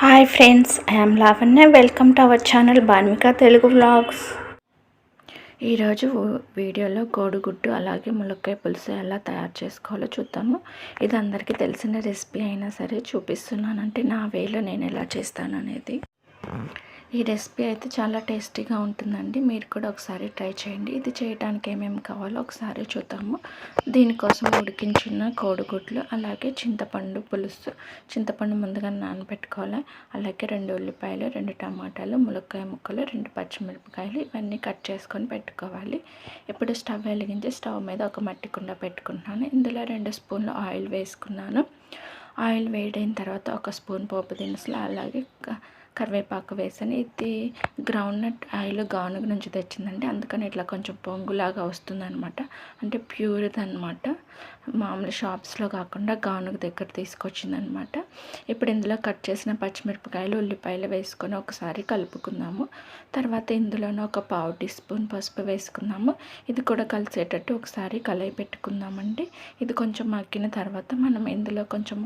Hi friends, I'm Lavanya. Welcome to our channel Banvika Telugu vlogs. ఈరోజు వీడియోలో కోడిగుడ్డు అలాగే ములక్కాయ పులుసు ఎలా తయారు చేసుకోవాలో చూద్దాము. ఇది అందరికీ తెలిసిన రెసిపీ అయినా సరే చూపిస్తున్నానంటే నా వేలో నేను ఎలా చేస్తాను అనేది. ఈ రెసిపీ అయితే చాలా టేస్టీగా ఉంటుందండి. మీరు కూడా ఒకసారి ట్రై చేయండి. ఇది చేయడానికి ఏమేమి కావాలో ఒకసారి చూద్దాము. దీనికోసం ఉడికించిన కోడిగుడ్లు, అలాగే చింతపండు పులుసు. చింతపండు ముందుగా నానబెట్టుకోవాలి. అలాగే 2 ఉల్లిపాయలు, 2 టమాటాలు, ములక్కాయ ముక్కలు, 2 పచ్చిమిరపకాయలు ఇవన్నీ కట్ చేసుకొని పెట్టుకోవాలి. ఇప్పుడు స్టవ్ వెలిగించి స్టవ్ మీద ఒక మట్టి కుండ పెట్టుకుంటున్నాను. ఇందులో 2 స్పూన్లు ఆయిల్ వేసుకున్నాను. ఆయిల్ వేడైన తర్వాత 1 స్పూన్ పోపు దినుసులు, అలాగే కరివేపాకు వేసాను. ఇది గ్రౌండ్నట్ ఆయిల్ గానుగ నుంచి తెచ్చిందండి, అందుకని ఇట్లా కొంచెం పొంగులాగా వస్తుందన్నమాట. అంటే ప్యూర్ది అనమాట, మామూలు షాప్స్లో కాకుండా గానుగ దగ్గర తీసుకొచ్చిందనమాట. ఇప్పుడు ఇందులో కట్ చేసిన పచ్చిమిరపకాయలు, ఉల్లిపాయలు వేసుకొని ఒకసారి కలుపుకుందాము. తర్వాత ఇందులోనే ఒక 1/2 టీ స్పూన్ పసుపు వేసుకుందాము. ఇది కూడా కలిసేటట్టు ఒకసారి కలయి పెట్టుకుందామండి. ఇది కొంచెం మగ్గిన తర్వాత మనం ఇందులో కొంచెం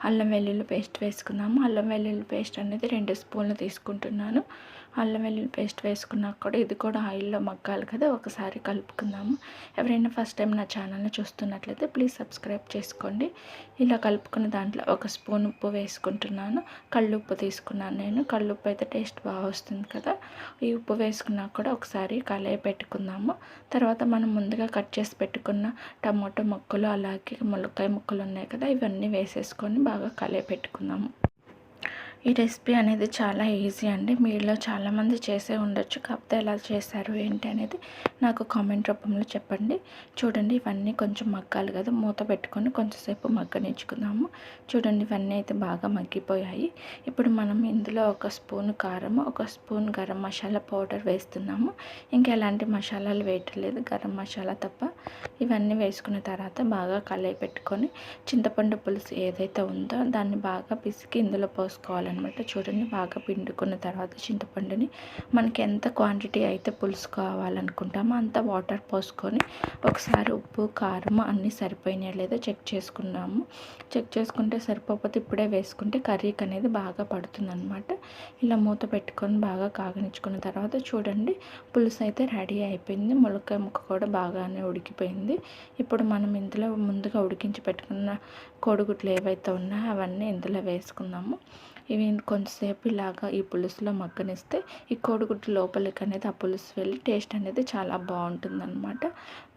అల్లం వెల్లుల్లి పేస్ట్ వేసుకుందాము. అల్లం వెల్లుల్లి పేస్ట్ అనేది 2 స్పూన్లు తీసుకుంటున్నాను. అల్లం వెల్లుల్లి పేస్ట్ వేసుకున్నాక కూడా ఇది కూడా ఆయిల్లో మగ్గాలి కదా, ఒకసారి కలుపుకుందాము. ఎవరైనా ఫస్ట్ టైం నా ఛానల్ని చూస్తున్నట్లయితే ప్లీజ్ సబ్స్క్రైబ్ చేసుకోండి. ఇలా కలుపుకున్న దాంట్లో 1 స్పూన్ ఉప్పు వేసుకుంటున్నాను. కళ్ళుప్పు తీసుకున్నాను నేను. కళ్ళుప్పు అయితే టేస్ట్ బాగా వస్తుంది కదా. ఈ ఉప్పు వేసుకున్నాక కూడా ఒకసారి కలయి పెట్టుకుందాము. తర్వాత మనం ముందుగా కట్ చేసి పెట్టుకున్న టమాటో ముక్కలు, అలాగే ములక్కాయ ముక్కలు ఉన్నాయి కదా, ఇవన్నీ వేసేసుకొని బాగా కలయి పెట్టుకుందాము. ఈ రెసిపీ అనేది చాలా ఈజీ అండి. మీలో చాలామంది చేసే ఉండొచ్చు, కాకపోతే ఎలా చేశారు ఏంటి అనేది నాకు కామెంట్ రూపంలో చెప్పండి. చూడండి, ఇవన్నీ కొంచెం మగ్గాలి కదా, మూత పెట్టుకొని కొంచెంసేపు మగ్గనిచ్చుకుందాము. చూడండి, ఇవన్నీ అయితే బాగా మగ్గిపోయాయి. ఇప్పుడు మనం ఇందులో 1 స్పూన్ కారం, 1 స్పూన్ గరం మసాలా పౌడర్ వేస్తున్నాము. ఇంకా ఎలాంటి మసాలాలు వేయట్లేదు, గరం మసాలా తప్ప. ఇవన్నీ వేసుకున్న తర్వాత బాగా కలయి పెట్టుకొని చింతపండు పులుసు ఏదైతే ఉందో దాన్ని బాగా పిసికి ఇందులో పోసుకోవాలన్నమాట. చూడండి, బాగా పిండుకున్న తర్వాత చింతపండుని మనకి ఎంత క్వాంటిటీ అయితే పులుసు కావాలనుకుంటామో అంత వాటర్ పోసుకొని ఒకసారి ఉప్పు, కారం అన్నీ సరిపోయినాయో లేదో చెక్ చేసుకున్నాము. చెక్ చేసుకుంటే సరిపోతే ఇప్పుడే వేసుకుంటే కర్రీకి అనేది బాగా పడుతుందన్నమాట. ఇలా మూత పెట్టుకొని బాగా కాగనిచ్చుకున్న తర్వాత చూడండి, పులుసు అయితే రెడీ అయిపోయింది. ములక్కాయ ముక్క కూడా బాగానే ఉడికిపోయింది. ఇప్పుడు మనం ఇందులో ముందుగా ఉడికించి పెట్టుకున్న కోడిగుడ్లు ఏవైతే ఉన్నాయో అవన్నీ ఇందులో వేసుకుందాము. ఇవి కొంచెంసేపు ఇలాగా ఈ పులుసులో మగ్గనిస్తే ఈ కోడిగుడ్డు లోపలికి అనేది ఆ పులుసు వెళ్ళి టేస్ట్ అనేది చాలా బాగుంటుందన్నమాట.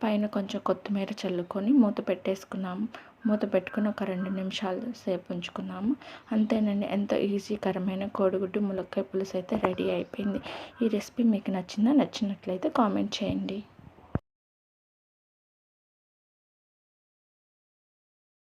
పైన కొంచెం కొత్తిమీర చల్లుకొని మూత పెట్టేసుకున్నాము. మూత పెట్టుకుని ఒక 2 నిమిషాలు సేపు ఉంచుకున్నాము. అంతేనండి, ఎంతో ఈజీకరమైన కోడిగుడ్డు ములక్కాయ పులుసు అయితే రెడీ అయిపోయింది. ఈ రెసిపీ మీకు నచ్చినట్లయితే కామెంట్ చేయండి.